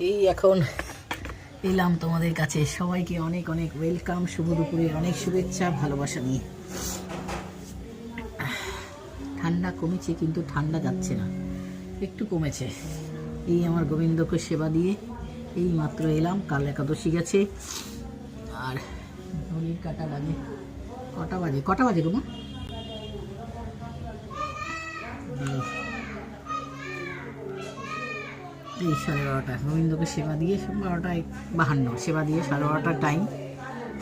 এই এখন এলাম তোমাদের কাছে। সবাইকে অনেক অনেক ওয়েলকাম, শুভ দুপুরে অনেক শুভেচ্ছা ভালোবাসা নিয়ে। ঠান্ডা কমেছে কিন্তু ঠান্ডা যাচ্ছে না, একটু কমেছে। এই আমার গোবিন্দকে সেবা দিয়ে এই মাত্র এলাম। কাল একাদশী গেছে আর ঘড়ির কাটা বাজে কটা বাজে গো মা? এই 12:30। গোবিন্দকে সেবা দিয়ে 12:52 সেবা দিয়ে 12:30 টাইম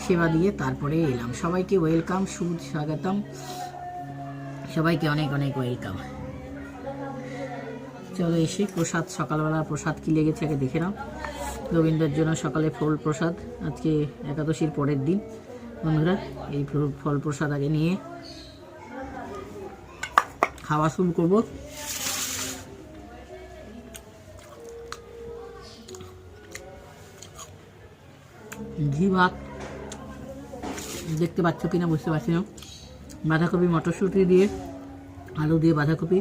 সেবা দিয়ে তারপরে এলাম। সবাইকে ওয়েলকাম, সুস্বাগতম, সবাইকে অনেক অনেক ওয়েলকাম। চলো এসে প্রসাদ, সকালবেলা প্রসাদ কি লেগেছে আগে দেখে নাও। গোবিন্দের জন্য সকালে ফল প্রসাদ, আজকে একাদশীর পরের দিন বন্ধুরা। এই ফল প্রসাদ আগে নিয়ে খাওয়া শুরু করবো। ঘি ভাত দেখতে পাচ্ছ কিনা বুঝতে পারছি না। বাঁধাকপি মটরশুঁটি দিয়ে, আলু দিয়ে বাঁধাকপি,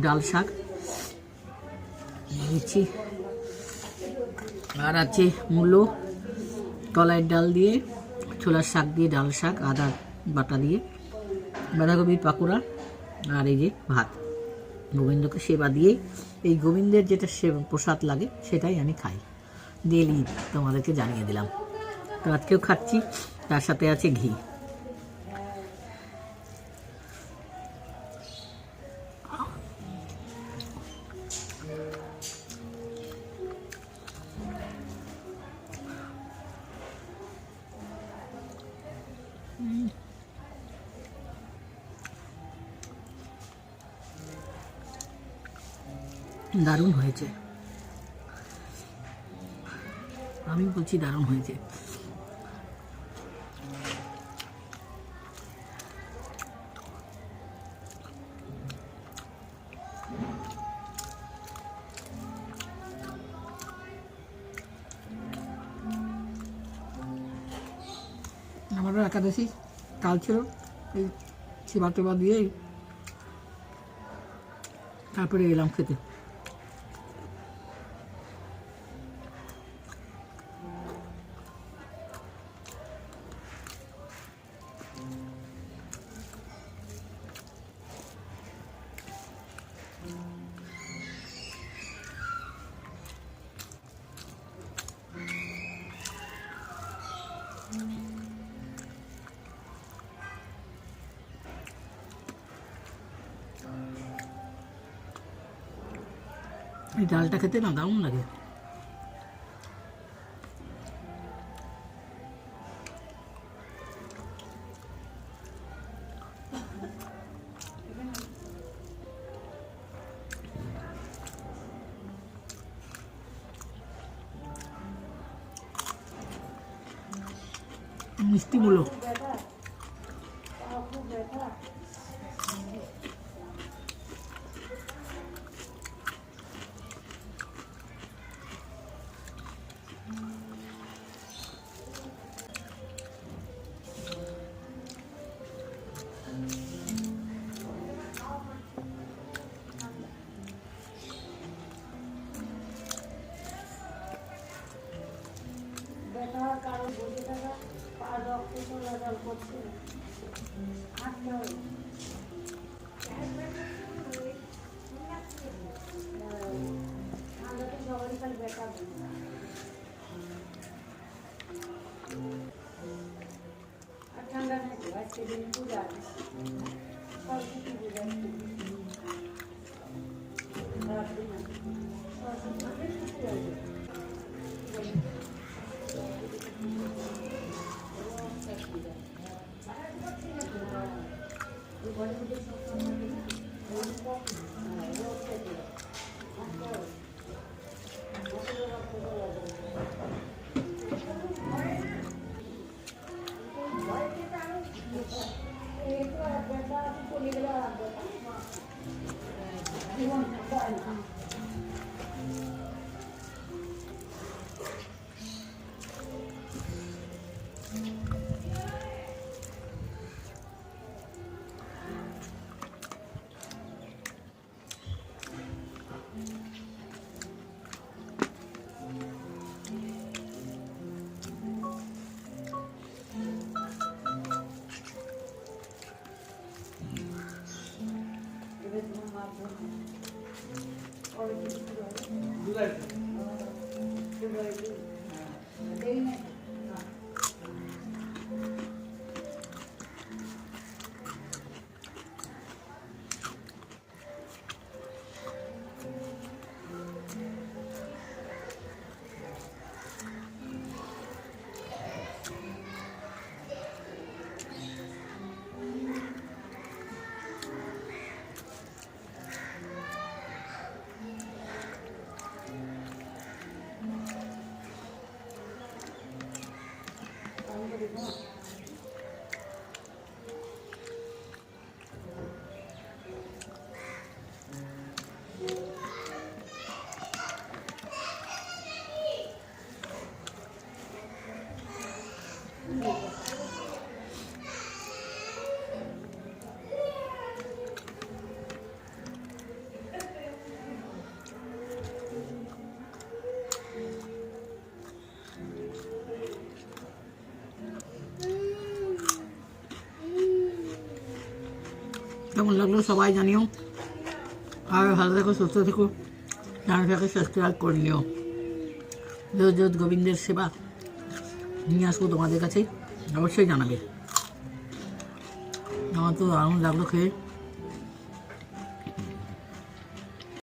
ডাল শাক দিচ্ছি, আর আছে মূলো, কলাইয়ের ডাল দিয়ে, ছোলার শাক দিয়ে, ডাল শাক, আদা বাটা দিয়ে, বাঁধাকপির পাকোড়া, আর এই যে ভাত। গোবিন্দকে সেবা দিয়ে এই গোবিন্দের যেটা প্রসাদ লাগে সেটাই আমি খাই। ডেলি তোমাদেরকে জানিয়ে দিলাম। তো আজকেও খাচ্ছি, তার সাথে আছে ঘি। দারুণ হয়েছে, আমি বলছি দারুণ হয়েছে। আমারও একাদশী কাল ছিল, এই সেবা টেবা দিয়ে তারপরে এলাম খেতে। এই ডালটা খেতে না দারুণ লাগে। মিষ্টি মূলো, কেমন লাগলো সবাই জানিও। আর ভালো থেকো, সুস্থ থেকো, চ্যানেলটাকে সাবস্ক্রাইব করে নিও। রোজ রোজ গোবিন্দের সেবা নিয়ে আসবো তোমাদের কাছে, অবশ্যই জানাবে। আমার তো দারুণ লাগলো খেয়ে।